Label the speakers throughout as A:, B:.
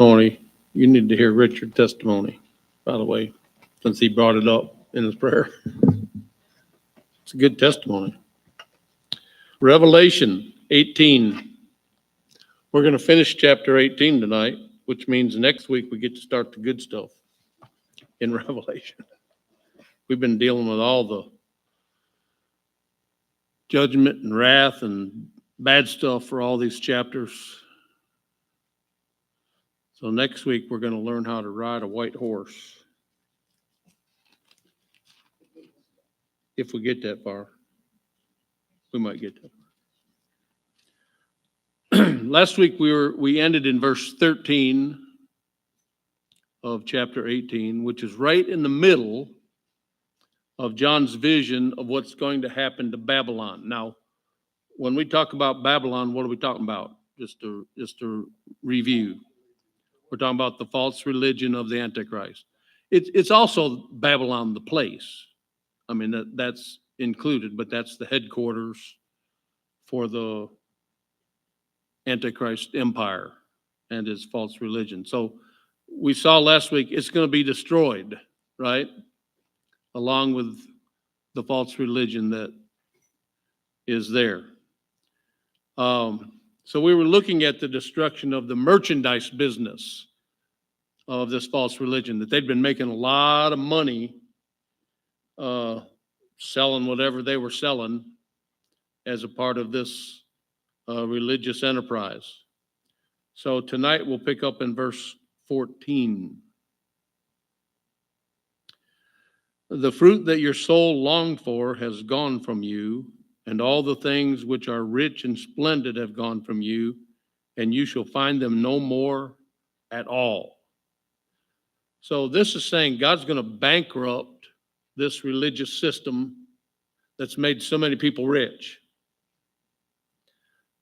A: Tony, you need to hear Richard's testimony, by the way, since he brought it up in his prayer. It's a good testimony. Revelation 18. We're going to finish chapter 18 tonight, which means next week we get to start the good stuff in Revelation. We've been dealing with all the judgment and wrath and bad stuff for all these chapters. So next week we're going to learn how to ride a white horse. If we get that far. We might get that far. Last week we ended in verse 13 of chapter 18, which is right in the middle of John's vision of what's going to happen to Babylon. Now, when we talk about Babylon, what are we talking about? Just to review. We're talking about the false religion of the Antichrist. It's also Babylon, the place. I mean, that's included, but that's the headquarters for the Antichrist empire and his false religion. So we saw last week it's going to be destroyed, right? Along with the false religion that is there. So we were looking at the destruction of the merchandise business of this false religion, that they'd been making a lot of money selling whatever they were selling as a part of this religious enterprise. So tonight we'll pick up in verse 14. The fruit that your soul longed for has gone from you, and all the things which are rich and splendid have gone from you, and you shall find them no more at all. So this is saying God's going to bankrupt this religious system that's made so many people rich.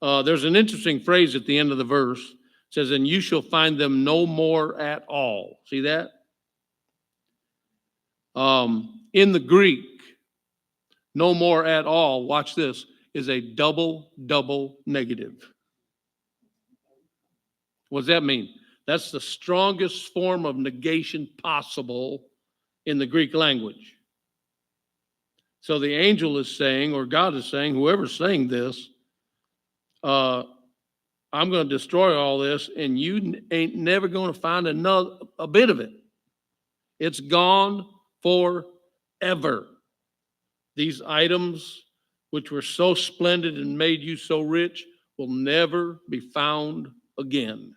A: There's an interesting phrase at the end of the verse. It says, and you shall find them no more at all. See that? In the Greek, no more at all, watch this, is a double negative. What does that mean? That's the strongest form of negation possible in the Greek language. So the angel is saying, or God is saying, whoever's saying this, I'm going to destroy all this, and you ain't never going to find a bit of it. It's gone forever. These items, which were so splendid and made you so rich, will never be found again.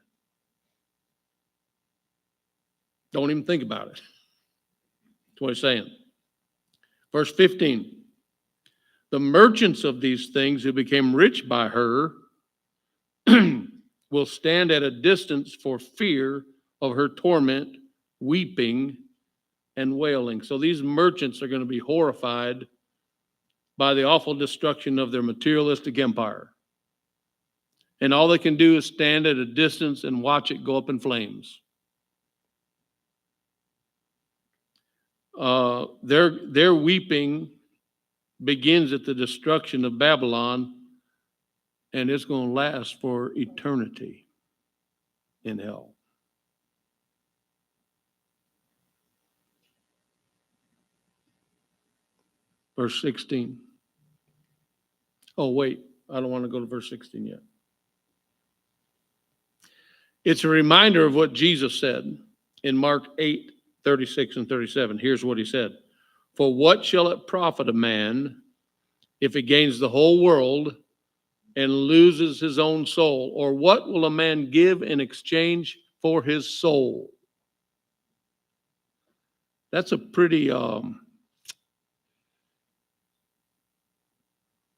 A: Don't even think about it. That's what he's saying. Verse 15. The merchants of these things who became rich by her will stand at a distance for fear of her torment, weeping and wailing. So these merchants are going to be horrified by the awful destruction of their materialistic empire. And all they can do is stand at a distance and watch it go up in flames. Their weeping begins at the destruction of Babylon, and it's going to last for eternity in hell. Verse 16. Oh, wait, I don't want to go to verse 16 yet. It's a reminder of what Jesus said in Mark 8, 36 and 37. Here's what he said. For what shall it profit a man if he gains the whole world and loses his own soul? Or what will a man give in exchange for his soul? That's a pretty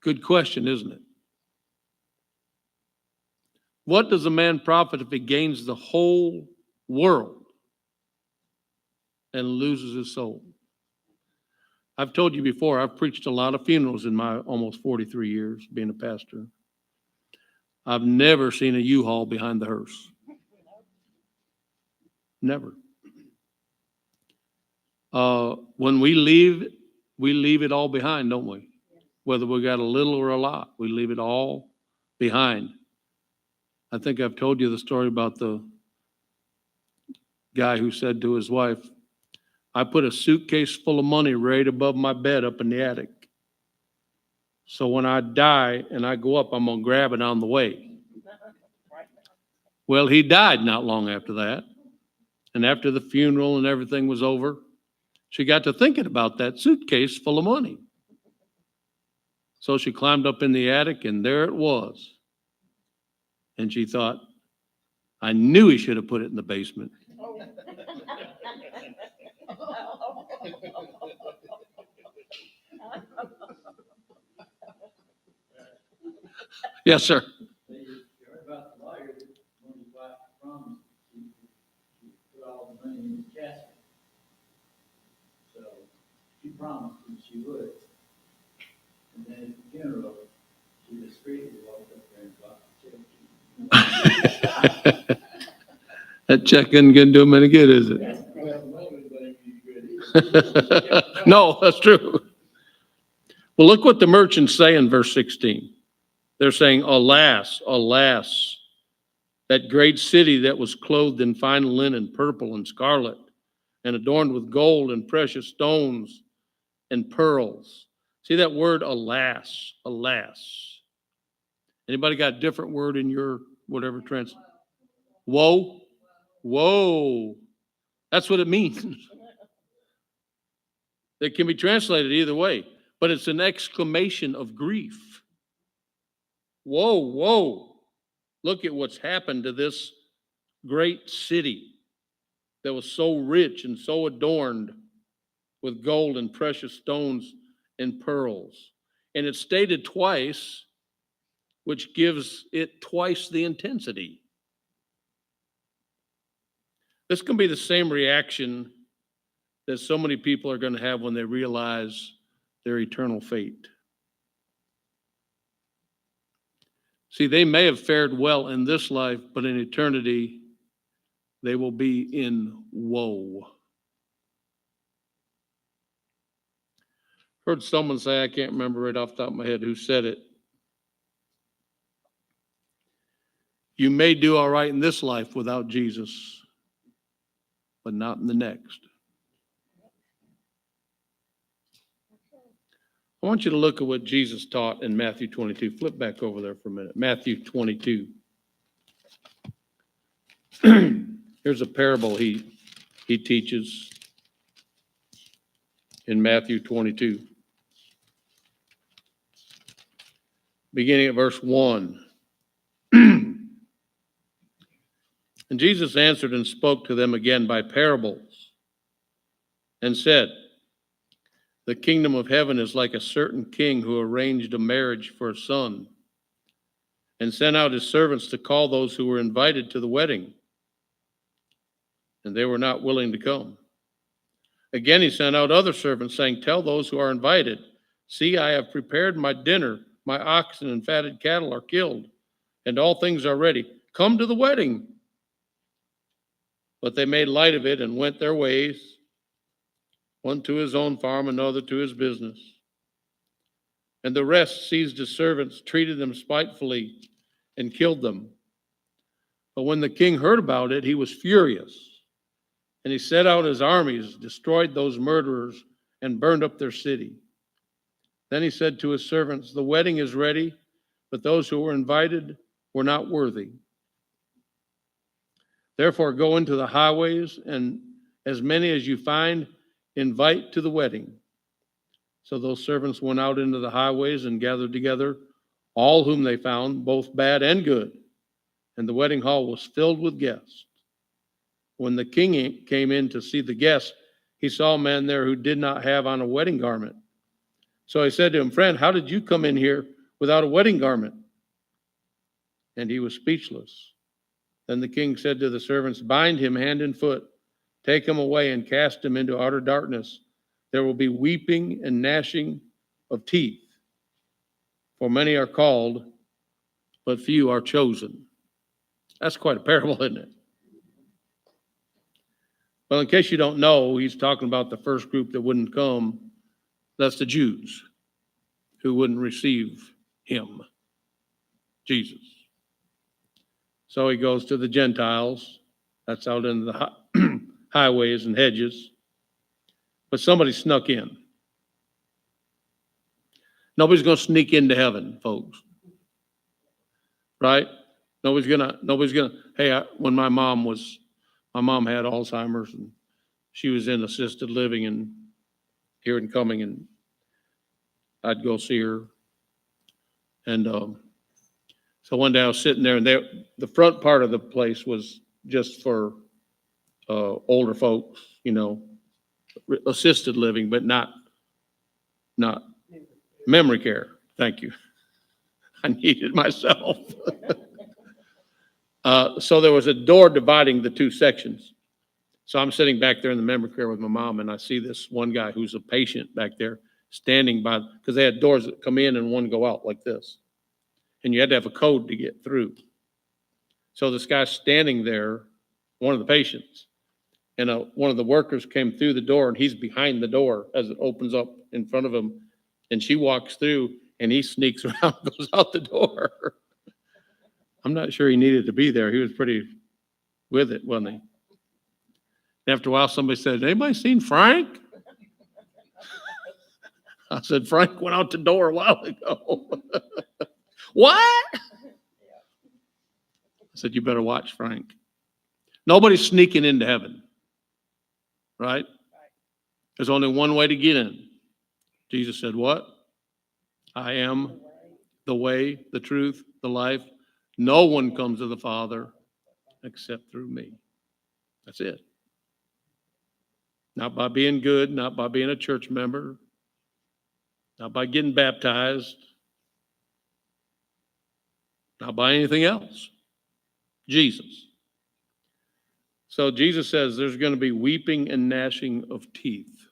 A: good question, isn't it? What does a man profit if he gains the whole world and loses his soul? I've told you before, I've preached a lot of funerals in my almost 43 years being a pastor. I've never seen a U-Haul behind the hearse. Never. When we leave it all behind, don't we? Whether we got a little or a lot, we leave it all behind. I think I've told you the story about the guy who said to his wife, I put a suitcase full of money right above my bed up in the attic. So when I die and I go up, I'm going to grab it on the way. Well, he died not long after that. And after the funeral and everything was over, she got to thinking about that suitcase full of money. So she climbed up in the attic, and there it was. And she thought, I knew he should have put it in the basement. Yes, sir.
B: You heard about the lawyer that when his wife promised, she put all the money in the casket. So she promised that she would. And then at the funeral, she discreetly walked up there and bought the check.
A: That check isn't going to do him any good, is it? No, that's true. Well, look what the merchants say in verse 16. They're saying, alas, alas, that great city that was clothed in fine linen, purple and scarlet, and adorned with gold and precious stones and pearls. See that word, alas, alas. Anybody got a different word in your whatever translation? Woe? Woe. That's what it means. It can be translated either way, but it's an exclamation of grief. Whoa, whoa. Look at what's happened to this great city that was so rich and so adorned with gold and precious stones and pearls. And it's stated twice, which gives it twice the intensity. This can be the same reaction that so many people are going to have when they realize their eternal fate. See, they may have fared well in this life, but in eternity, they will be in woe. Heard someone say, I can't remember right off the top of my head who said it. You may do all right in this life without Jesus, but not in the next. I want you to look at what Jesus taught in Matthew 22. Flip back over there for a minute. Matthew 22. Here's a parable he teaches in Matthew 22. Beginning at verse 1. And Jesus answered and spoke to them again by parables and said, the kingdom of heaven is like a certain king who arranged a marriage for a son and sent out his servants to call those who were invited to the wedding. And they were not willing to come. Again, he sent out other servants saying, tell those who are invited, see, I have prepared my dinner. My oxen and fatted cattle are killed, and all things are ready. Come to the wedding. But they made light of it and went their ways, one to his own farm, another to his business. And the rest seized his servants, treated them spitefully, and killed them. But when the king heard about it, he was furious. And he set out his armies, destroyed those murderers, and burned up their city. Then he said to his servants, the wedding is ready, but those who were invited were not worthy. Therefore, go into the highways, and as many as you find, invite to the wedding. So those servants went out into the highways and gathered together all whom they found, both bad and good. And the wedding hall was filled with guests. When the king came in to see the guests, he saw a man there who did not have on a wedding garment. So he said to him, friend, how did you come in here without a wedding garment? And he was speechless. Then the king said to the servants, bind him hand and foot, take him away and cast him into outer darkness. There will be weeping and gnashing of teeth. For many are called, but few are chosen. That's quite a parable, isn't it? Well, in case you don't know, he's talking about the first group that wouldn't come. That's the Jews who wouldn't receive him, Jesus. So he goes to the Gentiles. That's out in the highways and hedges, but somebody snuck in. Nobody's going to sneak into heaven, folks. Right? Nobody's gonna, hey, when my mom had Alzheimer's and she was in assisted living and here and coming, and I'd go see her. And so one day I was sitting there, and the front part of the place was just for older folks, assisted living, but not memory care. Thank you. I need it myself. So there was a door dividing the two sections. So I'm sitting back there in the memory care with my mom, and I see this one guy who's a patient back there standing by, because they had doors that come in and one go out like this. And you had to have a code to get through. So this guy's standing there, one of the patients, and one of the workers came through the door, and he's behind the door as it opens up in front of him. And she walks through, and he sneaks around, goes out the door. I'm not sure he needed to be there. He was pretty with it, wasn't he? After a while, somebody said, anybody seen Frank? I said, Frank went out the door a while ago. What? I said, you better watch Frank. Nobody's sneaking into heaven, right? There's only one way to get in. Jesus said, what? I am the way, the truth, the life. No one comes to the Father except through me. That's it. Not by being good, not by being a church member, not by getting baptized, not by anything else. Jesus. So Jesus says there's going to be weeping and gnashing of teeth.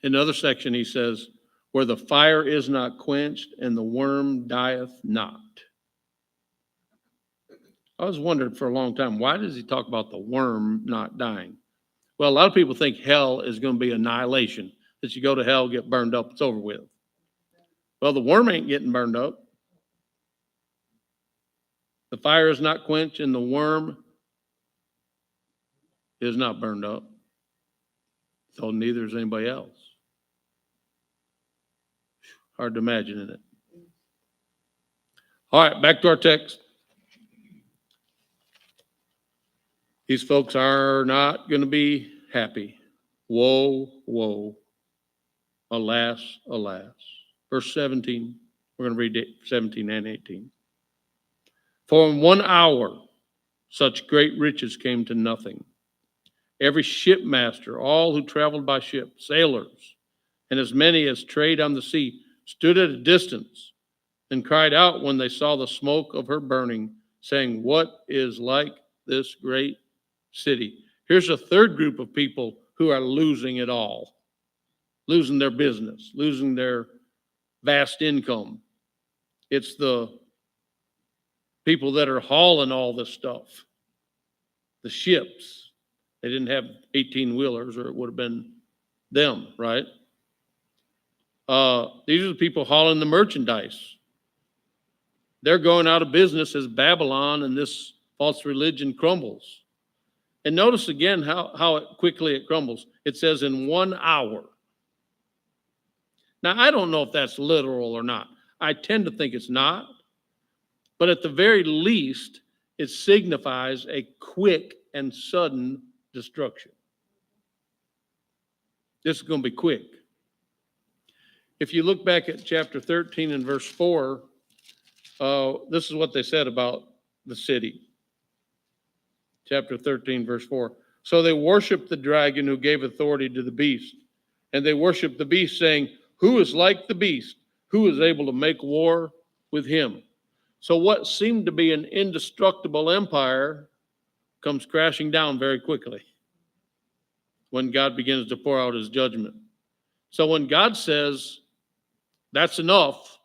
A: In another section, he says, where the fire is not quenched and the worm dieth not. I was wondering for a long time, why does he talk about the worm not dying? Well, a lot of people think hell is going to be annihilation, that you go to hell, get burned up, it's over with. Well, the worm ain't getting burned up. The fire is not quenched and the worm is not burned up. So neither is anybody else. Hard to imagine, isn't it? All right, back to our text. These folks are not going to be happy. Woe, woe. Alas, alas. Verse 17. We're going to read 17 and 18. For in 1 hour, such great riches came to nothing. Every shipmaster, all who traveled by ship, sailors, and as many as trade on the sea, stood at a distance and cried out when they saw the smoke of her burning, saying, what is like this great city? Here's a third group of people who are losing it all, losing their business, losing their vast income. It's the people that are hauling all this stuff, the ships. They didn't have 18-wheelers or it would have been them, right? These are the people hauling the merchandise. They're going out of business as Babylon and this false religion crumbles. And notice again how quickly it crumbles. It says in 1 hour. Now, I don't know if that's literal or not. I tend to think it's not. But at the very least, it signifies a quick and sudden destruction. This is going to be quick. If you look back at chapter 13 and verse 4, this is what they said about the city. Chapter 13, verse 4. So they worshiped the dragon who gave authority to the beast. And they worshiped the beast, saying, who is like the beast? Who is able to make war with him? So what seemed to be an indestructible empire comes crashing down very quickly when God begins to pour out his judgment. So when God says, that's enough,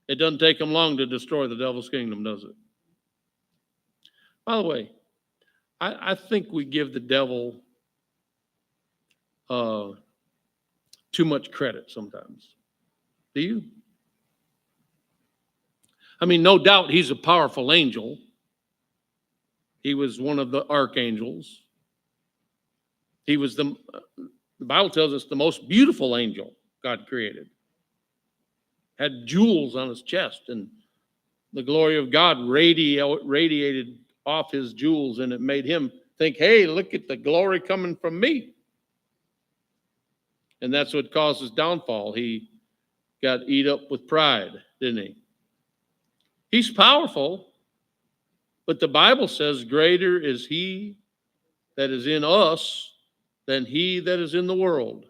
A: it doesn't take him long to destroy the devil's kingdom, does it? By the way, I think we give the devil too much credit sometimes. Do you? I mean, no doubt he's a powerful angel. He was one of the archangels. He was the Bible tells us, the most beautiful angel God created. Had jewels on his chest, and the glory of God radiated off his jewels, and it made him think, hey, look at the glory coming from me. And that's what caused his downfall. He got eat up with pride, didn't he? He's powerful, but the Bible says greater is he that is in us than he that is in the world.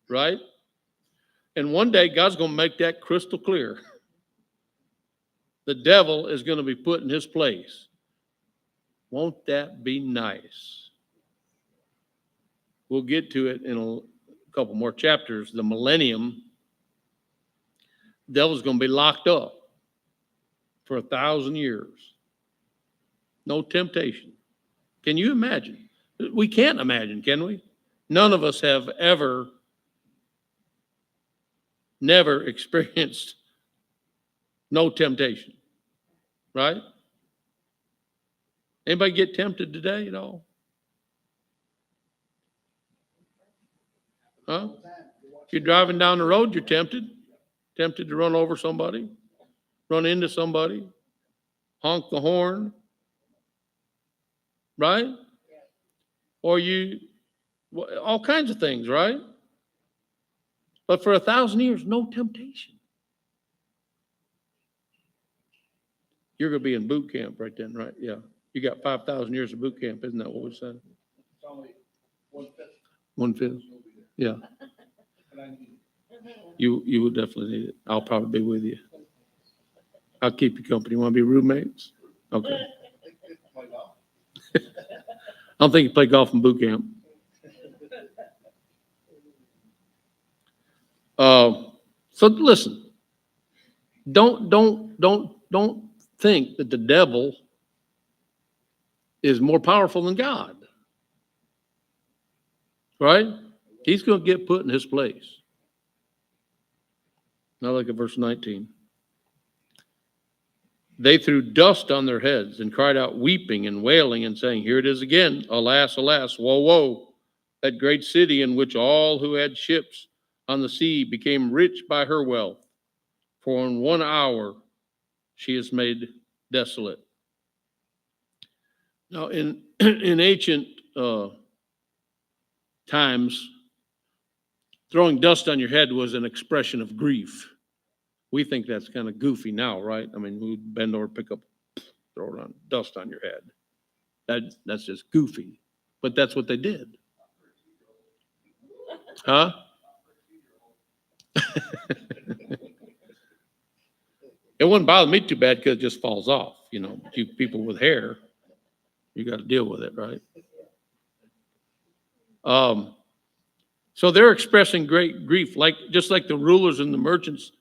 A: Right? And one day God's going to make that crystal clear. The devil is going to be put in his place. Won't that be nice? We'll get to it in a couple more chapters. The millennium, the devil's going to be locked up for 1,000 years. No temptation. Can you imagine? We can't imagine, can we? None of us have never experienced no temptation, right? Anybody get tempted today at all? Huh? If you're driving down the road, you're tempted to run over somebody, run into somebody, honk the horn, right? Or all kinds of things, right? But for 1,000 years, no temptation. You're going to be in boot camp right then, right? Yeah. You got 5,000 years of boot camp, isn't that what we said?
B: It's only 1/5.
A: 1/5? Yeah. You will definitely need it. I'll probably be with you. I'll keep you company. You want to be roommates? Okay. I don't think you play golf in boot camp. So listen, don't think that the devil is more powerful than God. Right? He's going to get put in his place. Now look at verse 19. They threw dust on their heads and cried out, weeping and wailing and saying, here it is again, alas, alas, woe, woe, that great city in which all who had ships on the sea became rich by her wealth. For in 1 hour she is made desolate. Now, in ancient times, throwing dust on your head was an expression of grief. We think that's kind of goofy now, right? I mean, we bend over, pick up, throw it on, dust on your head. That's just goofy. But that's what they did. Huh? It wouldn't bother me too bad because it just falls off. You know, you people with hair, you got to deal with it, right? So they're expressing great grief, just like the rulers and the merchants.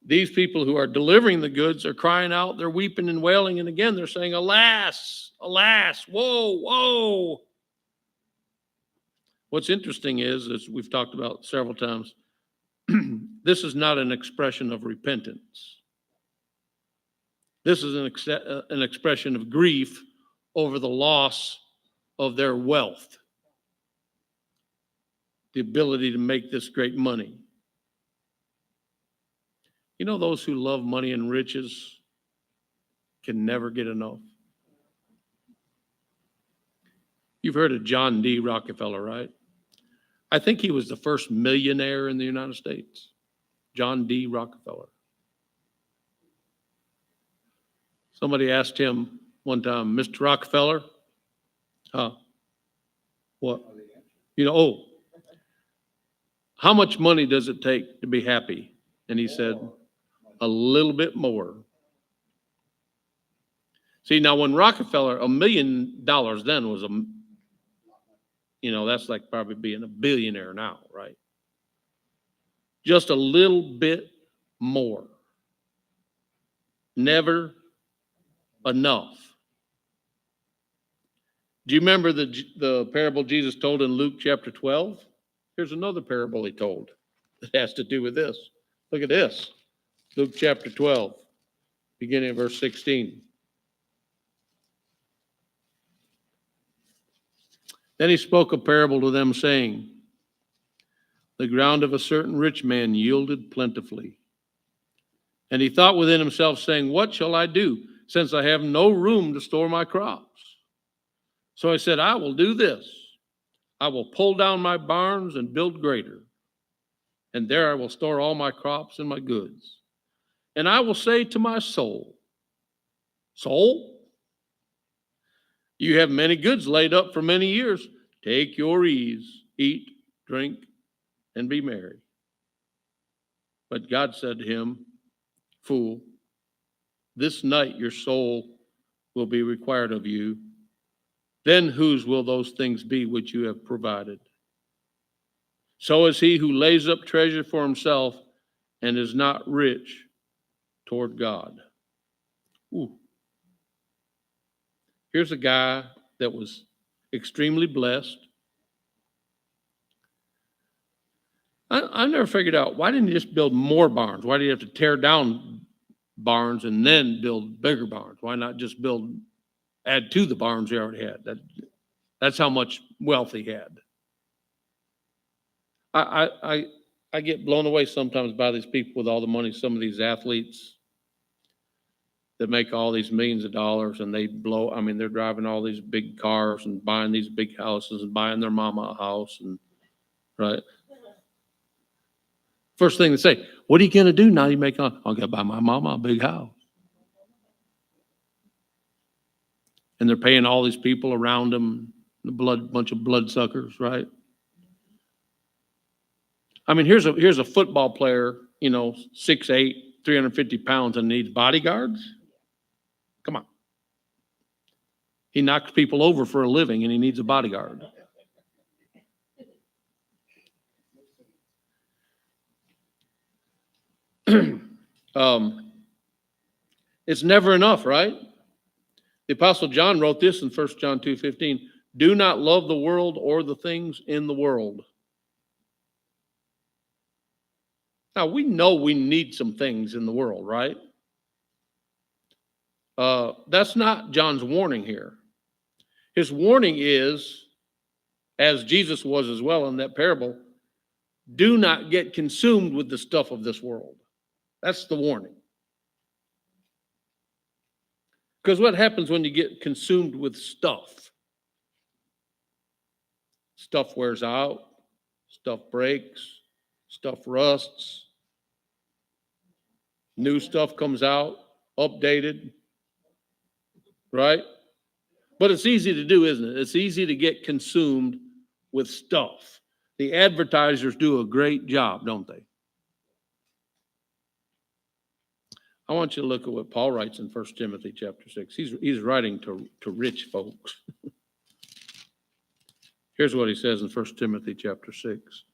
A: These people who are delivering the goods are crying out, they're weeping and wailing, and again they're saying, alas, alas, woe, woe. What's interesting is, as we've talked about several times, this is not an expression of repentance. This is an expression of grief over the loss of their wealth, the ability to make this great money. You know, those who love money and riches can never get enough. You've heard of John D. Rockefeller, right? I think he was the first millionaire in the United States. John D. Rockefeller. Somebody asked him one time, Mr. Rockefeller, what? You know, how much money does it take to be happy? And he said, a little bit more. See, now when Rockefeller, $1 million then was that's like probably being a billionaire now, right? Just a little bit more. Never enough. Do you remember the parable Jesus told in Luke chapter 12? Here's another parable he told that has to do with this. Look at this. Luke chapter 12, beginning of verse 16. Then he spoke a parable to them, saying, the ground of a certain rich man yielded plentifully. And he thought within himself, saying, what shall I do, since I have no room to store my crops? So I said, I will do this. I will pull down my barns and build greater. And there I will store all my crops and my goods. And I will say to my soul, soul, you have many goods laid up for many years. Take your ease, eat, drink, and be merry. But God said to him, fool, this night your soul will be required of you. Then whose will those things be which you have provided? So is he who lays up treasure for himself and is not rich toward God. Ooh. Here's a guy that was extremely blessed. I never figured out, why didn't he just build more barns? Why did he have to tear down barns and then build bigger barns? Why not just add to the barns he already had? That's how much wealth he had. I get blown away sometimes by these people with all the money, some of these athletes that make all these millions of dollars, and they're driving all these big cars and buying these big houses and buying their mama a house, and right. First thing they say, what are you going to do now you make on? I'm going to buy my mama a big house. And they're paying all these people around them, bunch of bloodsuckers, right? I mean, here's a football player, 6'8", 350 pounds, and needs bodyguards. Come on. He knocks people over for a living, and he needs a bodyguard. It's never enough, right? The Apostle John wrote this in 1 John 2:15. Do not love the world or the things in the world. Now, we know we need some things in the world, right? That's not John's warning here. His warning is, as Jesus was as well in that parable, do not get consumed with the stuff of this world. That's the warning. Because what happens when you get consumed with stuff? Stuff wears out, stuff breaks, stuff rusts, new stuff comes out, updated, right? But it's easy to do, isn't it? It's easy to get consumed with stuff. The advertisers do a great job, don't they? I want you to look at what Paul writes in 1 Timothy chapter 6. He's writing to rich folks. Here's what he says in 1 Timothy chapter 6,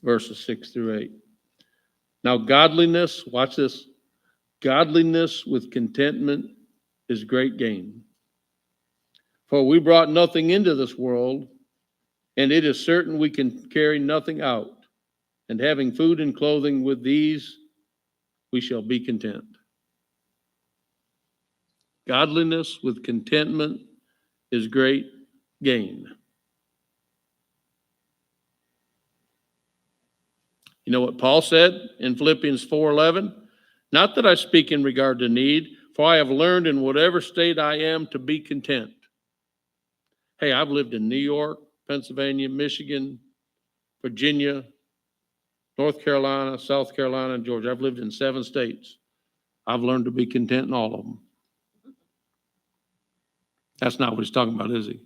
A: verses 6 through 8. Now godliness, watch this, godliness with contentment is great gain. For we brought nothing into this world, and it is certain we can carry nothing out. And having food and clothing, with these we shall be content. Godliness with contentment is great gain. You know what Paul said in Philippians 4:11? Not that I speak in regard to need, for I have learned in whatever state I am to be content. Hey, I've lived in New York, Pennsylvania, Michigan, Virginia, North Carolina, South Carolina, and Georgia. I've lived in 7 states. I've learned to be content in all of them. That's not what he's talking about, is he?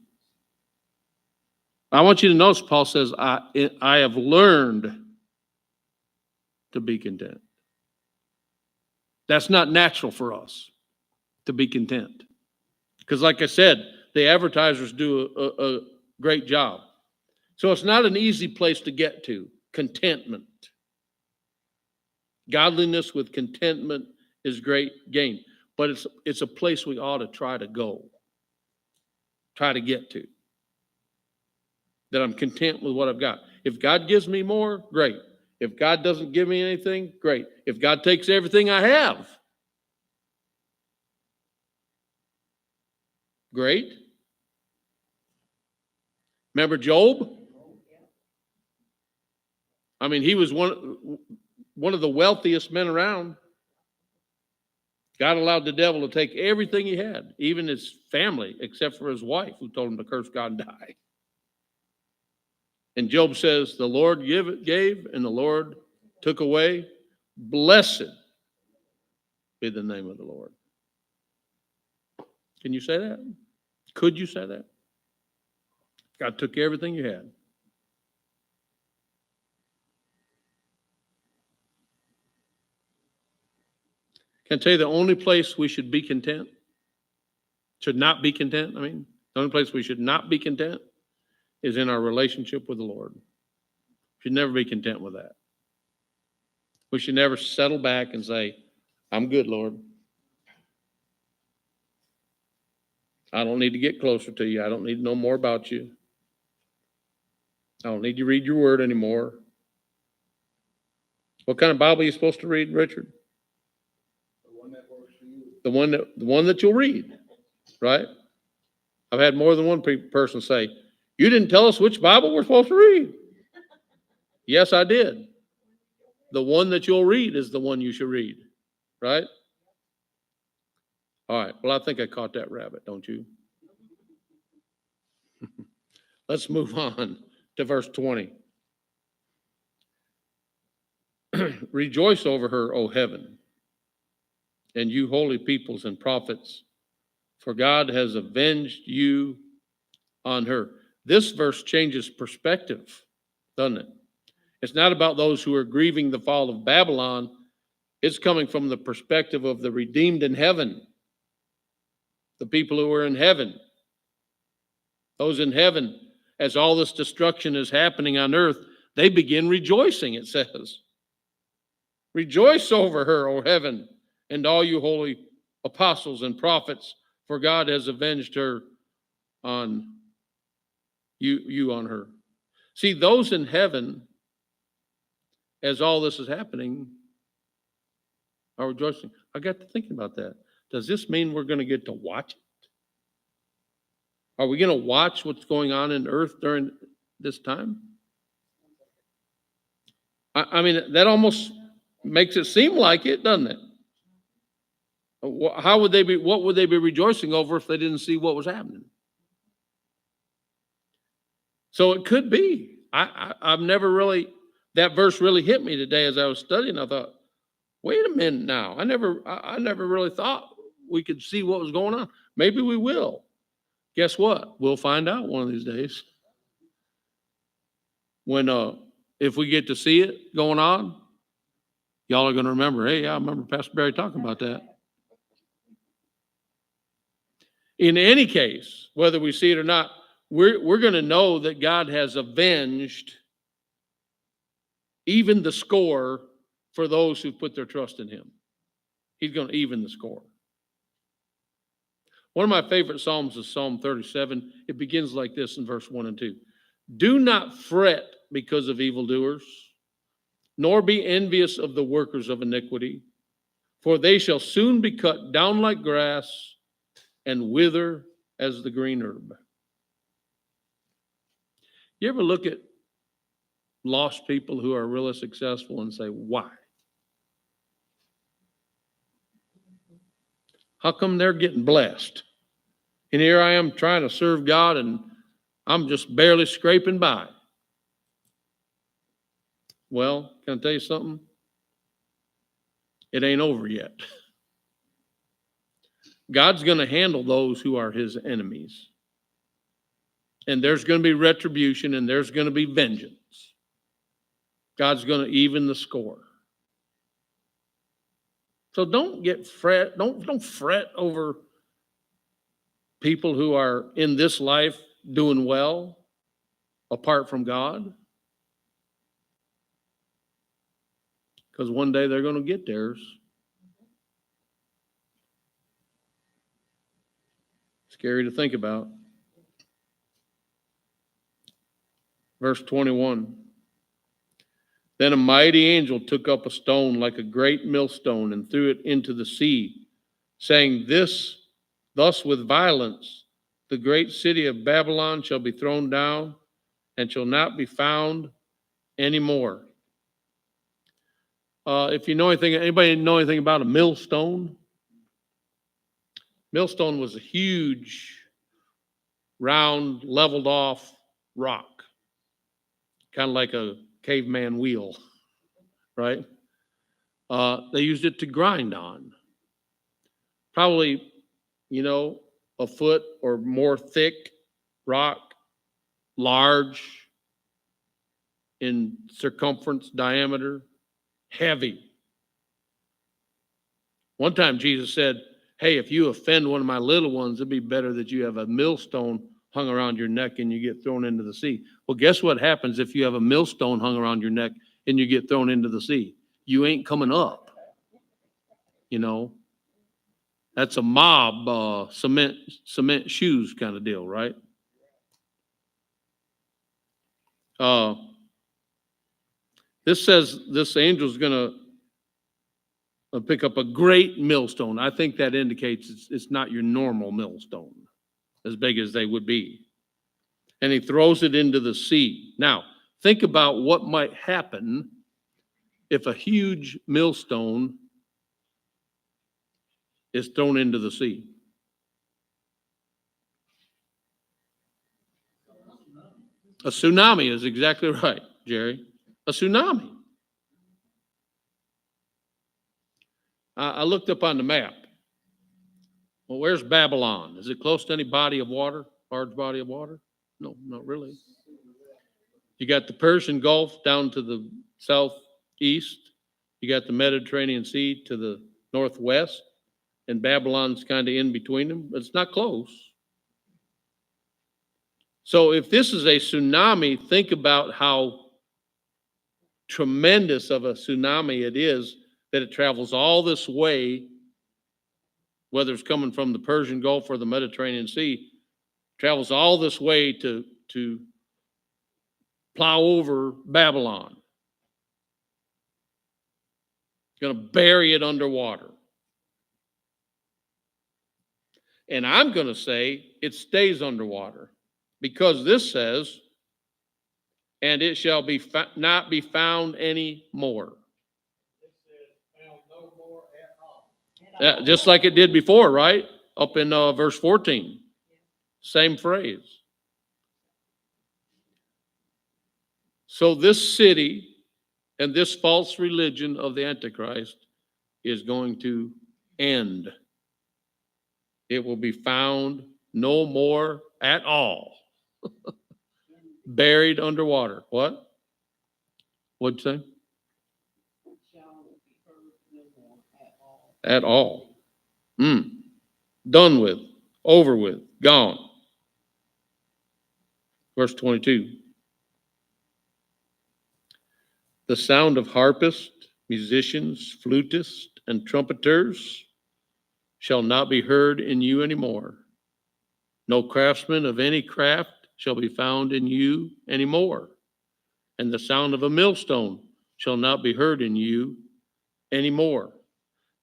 A: I want you to notice Paul says, I have learned to be content. That's not natural for us to be content. Because like I said, the advertisers do a great job. So it's not an easy place to get to, contentment. Godliness with contentment is great gain. But it's a place we ought to try to go, try to get to. That I'm content with what I've got. If God gives me more, great. If God doesn't give me anything, great. If God takes everything I have, great. Remember Job? I mean, he was one of the wealthiest men around. God allowed the devil to take everything he had, even his family, except for his wife, who told him to curse God and die. And Job says, the Lord gave and the Lord took away. Blessed be the name of the Lord. Can you say that? Could you say that? God took everything you had. Can I tell you the only place we should be content? Should not be content, the only place we should not be content is in our relationship with the Lord. We should never be content with that. We should never settle back and say, I'm good, Lord. I don't need to get closer to you. I don't need to know more about you. I don't need to read your word anymore. What kind of Bible are you supposed to read, Richard?
B: The one that works for you.
A: The one that you'll read, right? I've had more than one person say, you didn't tell us which Bible we're supposed to read. Yes, I did. The one that you'll read is the one you should read, right? All right. Well, I think I caught that rabbit, don't you? Let's move on to verse 20. Rejoice over her, O heaven, and you holy peoples and prophets, for God has avenged you on her. This verse changes perspective, doesn't it? It's not about those who are grieving the fall of Babylon. It's coming from the perspective of the redeemed in heaven, the people who are in heaven. Those in heaven, as all this destruction is happening on earth, they begin rejoicing, it says. Rejoice over her, O heaven, and all you holy apostles and prophets, for God has avenged her on you on her. See, those in heaven, as all this is happening, are rejoicing. I got to thinking about that. Does this mean we're going to get to watch it? Are we going to watch what's going on in earth during this time? I mean, that almost makes it seem like it, doesn't it? How would they be? What would they be rejoicing over if they didn't see what was happening? So it could be. I've never really, that verse really hit me today as I was studying. I thought, wait a minute now. I never really thought we could see what was going on. Maybe we will. Guess what? We'll find out one of these days. When if we get to see it going on, y'all are going to remember, hey, I remember Pastor Barry talking about that. In any case, whether we see it or not, we're going to know that God has avenged even the score for those who put their trust in him. He's going to even the score. One of my favorite Psalms is Psalm 37. It begins like this in verse 1 and 2. Do not fret because of evildoers, nor be envious of the workers of iniquity, for they shall soon be cut down like grass and wither as the green herb. You ever look at lost people who are really successful and say, why? How come they're getting blessed? And here I am trying to serve God and I'm just barely scraping by. Well, can I tell you something? It ain't over yet. God's going to handle those who are his enemies. And there's going to be retribution and there's going to be vengeance. God's going to even the score. So don't fret over people who are in this life doing well apart from God. Because one day they're going to get theirs. Scary to think about. Verse 21. Then a mighty angel took up a stone like a great millstone and threw it into the sea, saying, Thus with violence, the great city of Babylon shall be thrown down, and shall not be found anymore. If you know anything, anybody know anything about a millstone? Millstone was a huge, round, leveled off rock, kind of like a caveman wheel, right? They used it to grind on. Probably, a foot or more thick rock, large in circumference, diameter, heavy. One time Jesus said, hey, if you offend one of my little ones, it'd be better that you have a millstone hung around your neck and you get thrown into the sea. Well, guess what happens if you have a millstone hung around your neck and you get thrown into the sea? You ain't coming up. That's a mob cement shoes kind of deal, right? This says this angel's going to pick up a great millstone. I think that indicates it's not your normal millstone, as big as they would be. And he throws it into the sea. Now, think about what might happen if a huge millstone is thrown into the sea. A tsunami is exactly right, Jerry. A tsunami. I looked up on the map. Well, where's Babylon? Is it close to any body of water, large body of water? No, not really. You got the Persian Gulf down to the southeast. You got the Mediterranean Sea to the northwest, and Babylon's kind of in between them, but it's not close. So if this is a tsunami, think about how tremendous of a tsunami it is that it travels all this way, whether it's coming from the Persian Gulf or the Mediterranean Sea, travels all this way to plow over Babylon. It's going to bury it underwater. And I'm going to say it stays underwater, because this says, and it shall be not be found any more. Yeah, just like it did before, right? Up in verse 14. Same phrase. So this city and this false religion of the Antichrist is going to end. It will be found no more at all. Buried underwater. What? What'd you say? At all. Done with. Over with. Gone. Verse 22. The sound of harpists, musicians, flutists, and trumpeters shall not be heard in you anymore. No craftsman of any craft shall be found in you anymore. And the sound of a millstone shall not be heard in you anymore.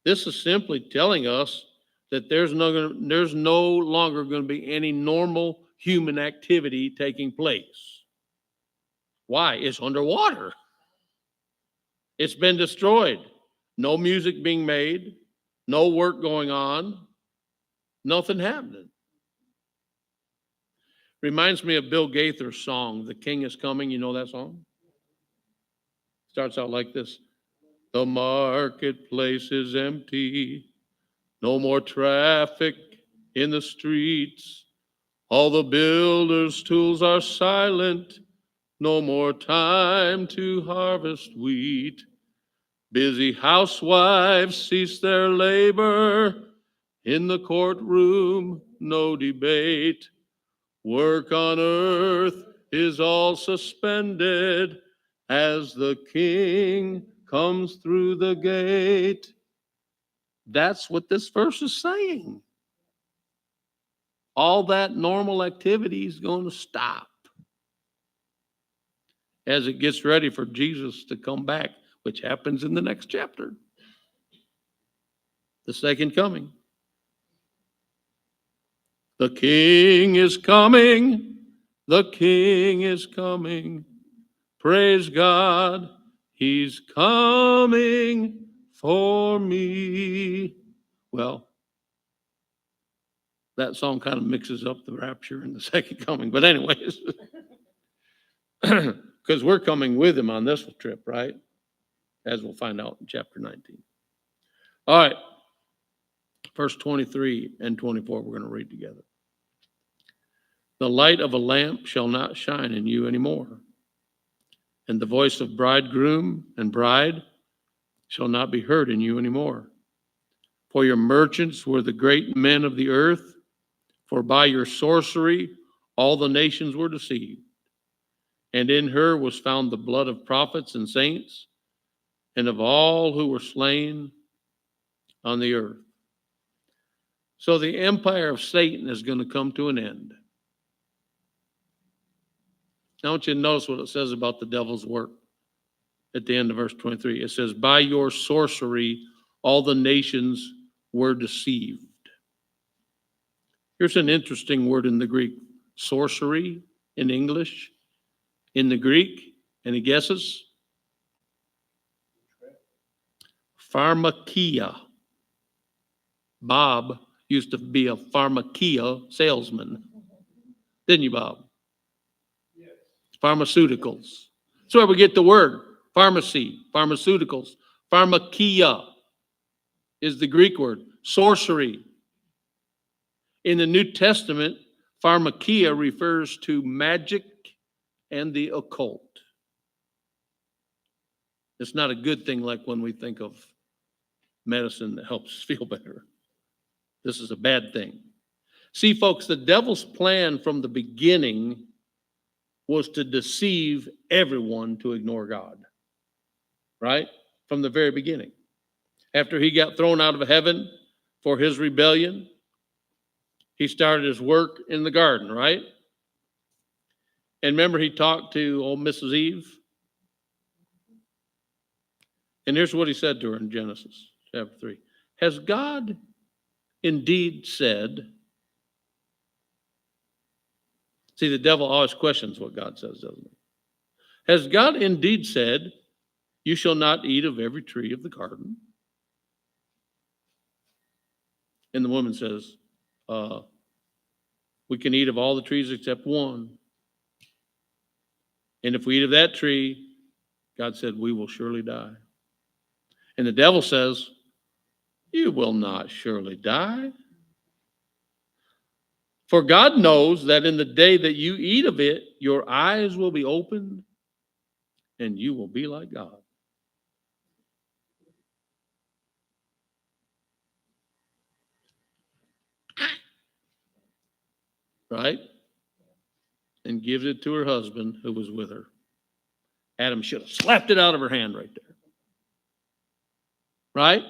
A: This is simply telling us that there's no longer going to be any normal human activity taking place. Why? It's underwater. It's been destroyed. No music being made, no work going on, nothing happening. Reminds me of Bill Gaither's song, The King is Coming. You know that song? Starts out like this. The marketplace is empty. No more traffic in the streets. All the builders' tools are silent. No more time to harvest wheat. Busy housewives cease their labor. In the courtroom, no debate. Work on earth is all suspended as the King comes through the gate. That's what this verse is saying. All that normal activity is going to stop as it gets ready for Jesus to come back, which happens in the next chapter. The second coming. The King is coming. The King is coming. Praise God. He's coming for me. Well, that song kind of mixes up the rapture and the second coming. But anyways, because we're coming with him on this trip, right? As we'll find out in chapter 19. All right. Verse 23 and 24, we're going to read together. The light of a lamp shall not shine in you anymore, and the voice of bridegroom and bride shall not be heard in you anymore. For your merchants were the great men of the earth, for by your sorcery all the nations were deceived. And in her was found the blood of prophets and saints, and of all who were slain on the earth. So the empire of Satan is going to come to an end. Now I want you to notice what it says about the devil's work at the end of verse 23. It says, by your sorcery, all the nations were deceived. Here's an interesting word in the Greek. Sorcery in English. In the Greek, any guesses? Pharmakia. Bob used to be a pharmakia salesman. Didn't you, Bob? Yes. Pharmaceuticals. That's where we get the word. Pharmacy, pharmaceuticals. Pharmakia is the Greek word. Sorcery. In the New Testament, pharmakia refers to magic and the occult. It's not a good thing like when we think of medicine that helps us feel better. This is a bad thing. See, folks, the devil's plan from the beginning was to deceive everyone to ignore God. Right? From the very beginning. After he got thrown out of heaven for his rebellion, he started his work in the garden, right? And remember, he talked to old Mrs. Eve. And here's what he said to her in Genesis chapter 3. Has God indeed said? See, the devil always questions what God says, doesn't he? Has God indeed said, you shall not eat of every tree of the garden? And the woman says, we can eat of all the trees except one. And if we eat of that tree, God said, we will surely die. And the devil says, you will not surely die. For God knows that in the day that you eat of it, your eyes will be opened and you will be like God. Right? And gives it to her husband who was with her. Adam should have slapped it out of her hand right there. Right?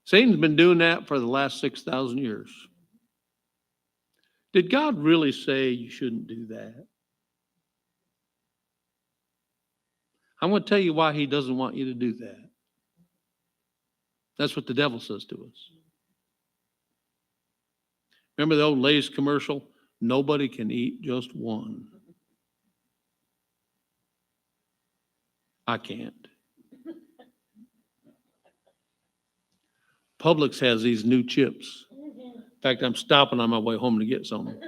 A: Satan's been doing that for the last 6,000 years. Did God really say you shouldn't do that? I'm going to tell you why he doesn't want you to do that. That's what the devil says to us. Remember the old Lay's commercial? Nobody can eat just one. I can't. Publix has these new chips. In fact, I'm stopping on my way home to get some.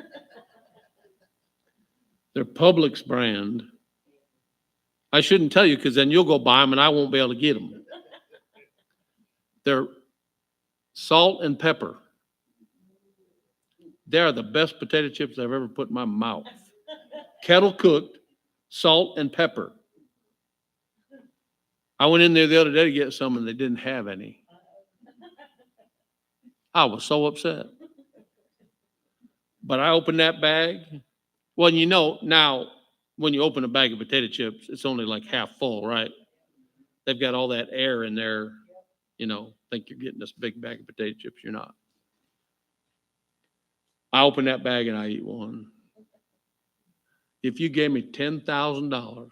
A: They're Publix brand. I shouldn't tell you because then you'll go buy them and I won't be able to get them. They're salt and pepper. They are the best potato chips I've ever put in my mouth. Kettle cooked, salt and pepper. I went in there the other day to get some and they didn't have any. I was so upset. But I opened that bag. Well, you know, now when you open a bag of potato chips, it's only like half full, right? They've got all that air in there, you know, think you're getting this big bag of potato chips. You're not. I open that bag and I eat one. If you gave me $10,000,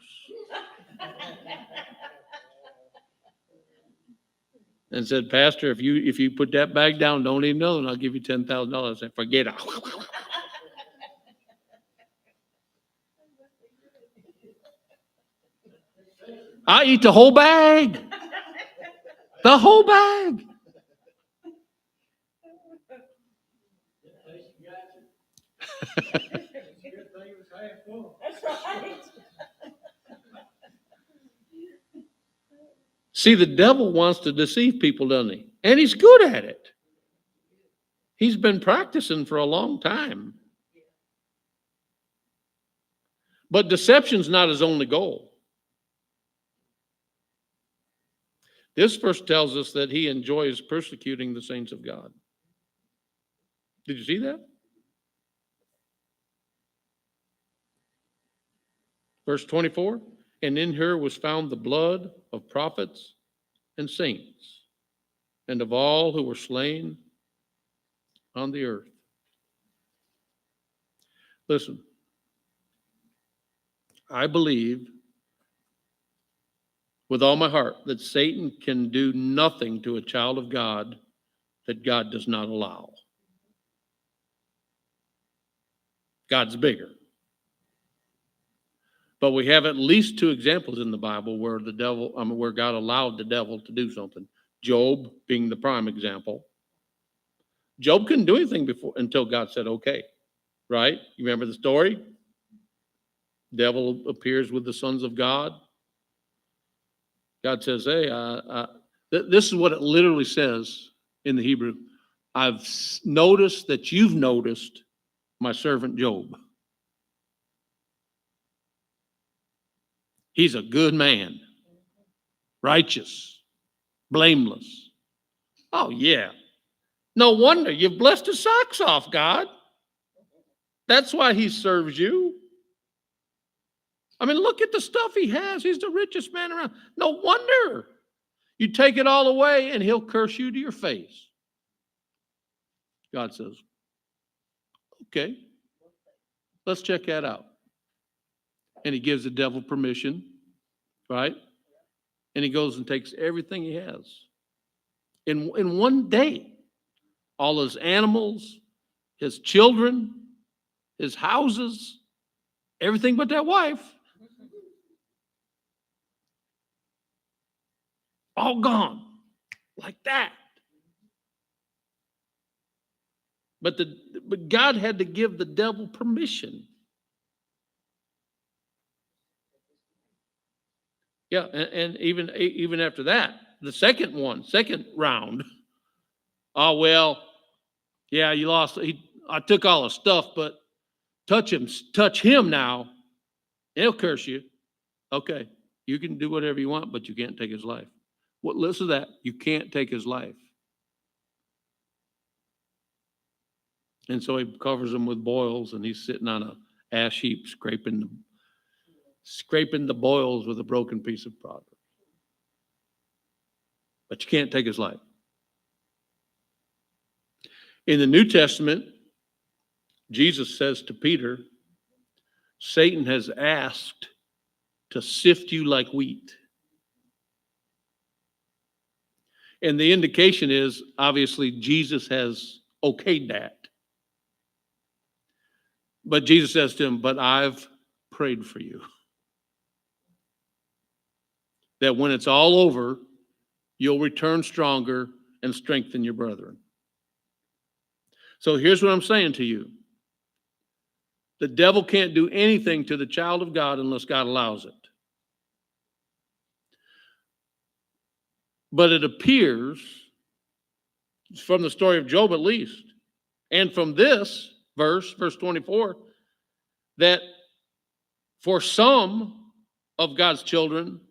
A: and said, Pastor, if you put that bag down, don't eat another one, I'll give you $10,000. I said, forget it. I eat the whole bag. The whole bag.
B: That's right.
A: See, the devil wants to deceive people, doesn't he? And he's good at it. He's been practicing for a long time. But deception's not his only goal. This verse tells us that he enjoys persecuting the saints of God. Did you see that? Verse 24, and in her was found the blood of prophets and saints, and of all who were slain on the earth. Listen, I believe with all my heart that Satan can do nothing to a child of God that God does not allow. God's bigger. But we have at least two examples in the Bible where where God allowed the devil to do something. Job being the prime example. Job couldn't do anything until God said, okay, right? You remember the story? Devil appears with the sons of God. God says, hey, this is what it literally says in the Hebrew. I've noticed that you've noticed my servant Job. He's a good man, righteous, blameless. Oh, yeah. No wonder you've blessed his socks off, God. That's why he serves you. I mean, look at the stuff he has. He's the richest man around. No wonder. You take it all away and he'll curse you to your face. God says, okay, let's check that out. And he gives the devil permission, right? And he goes and takes everything he has. In one day, all his animals, his children, his houses, everything but that wife, all gone like that. But God had to give the devil permission. Yeah, and even after that, the second round. Oh, well, yeah, you lost. I took all his stuff, but touch him now, he'll curse you. Okay, you can do whatever you want, but you can't take his life. Well, listen to that. You can't take his life. And so he covers him with boils, and he's sitting on an ash heap, scraping the boils with a broken piece of pottery. But you can't take his life. In the New Testament, Jesus says to Peter, Satan has asked to sift you like wheat. And the indication is, obviously, Jesus has okayed that. But Jesus says to him, but I've prayed for you. That when it's all over, you'll return stronger and strengthen your brethren. So here's what I'm saying to you. The devil can't do anything to the child of God unless God allows it. But it appears, from the story of Job at least, and from this verse 24, that for some of God's children,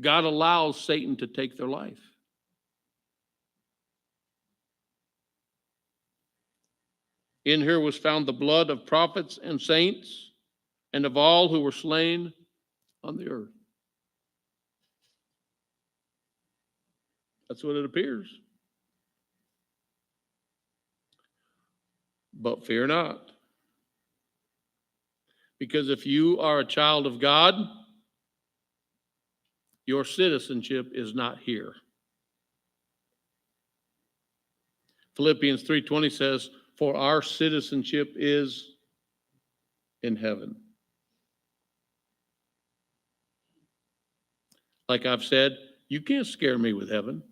A: God allows Satan to take their life. In her was found the blood of prophets and saints, and of all who were slain on the earth. That's what it appears. But fear not. Because if you are a child of God, your citizenship is not here. Philippians 3:20 says, for our citizenship is in heaven. Like I've said, you can't scare me with heaven.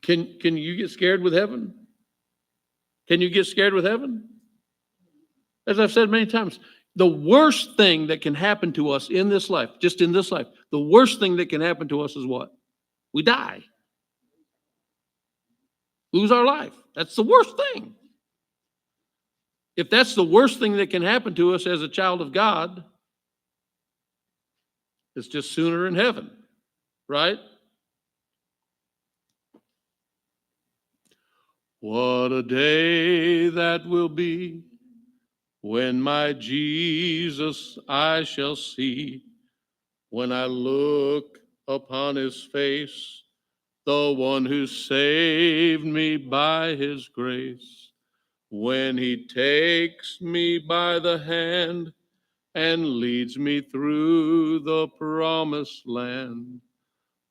A: Can you get scared with heaven? Can you get scared with heaven? As I've said many times, the worst thing that can happen to us in this life, just in this life, the worst thing that can happen to us is what? We die. Lose our life. That's the worst thing. If that's the worst thing that can happen to us as a child of God, it's just sooner in heaven, right? What a day that will be when my Jesus I shall see, when I look upon his face, the one who saved me by his grace, when he takes me by the hand and leads me through the promised land.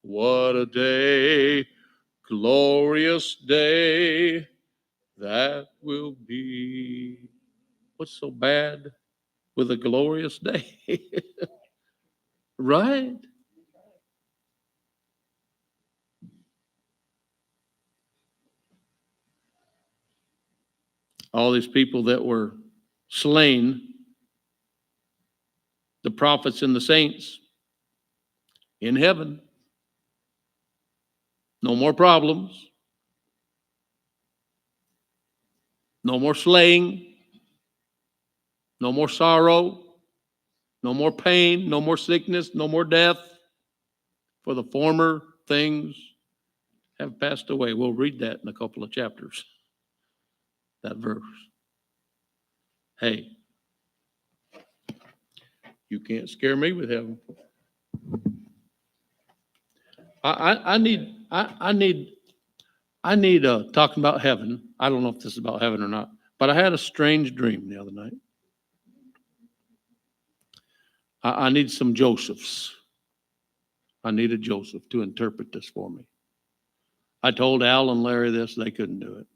A: What a day, glorious day that will be. What's so bad with a glorious day? Right? All these people that were slain, the prophets and the saints, in heaven. No more problems. No more slaying. No more sorrow. No more pain. No more sickness. No more death. For the former things have passed away. We'll read that in a couple of chapters. That verse. Hey, you can't scare me with heaven. I need talking about heaven. I don't know if this is about heaven or not, but I had a strange dream the other night. I need some Josephs. I need a Joseph to interpret this for me. I told Al and Larry this, they couldn't do it.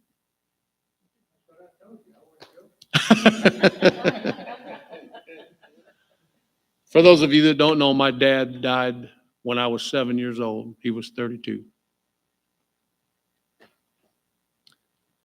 A: For those of you that don't know, my dad died when I was 7 years old. He was 32.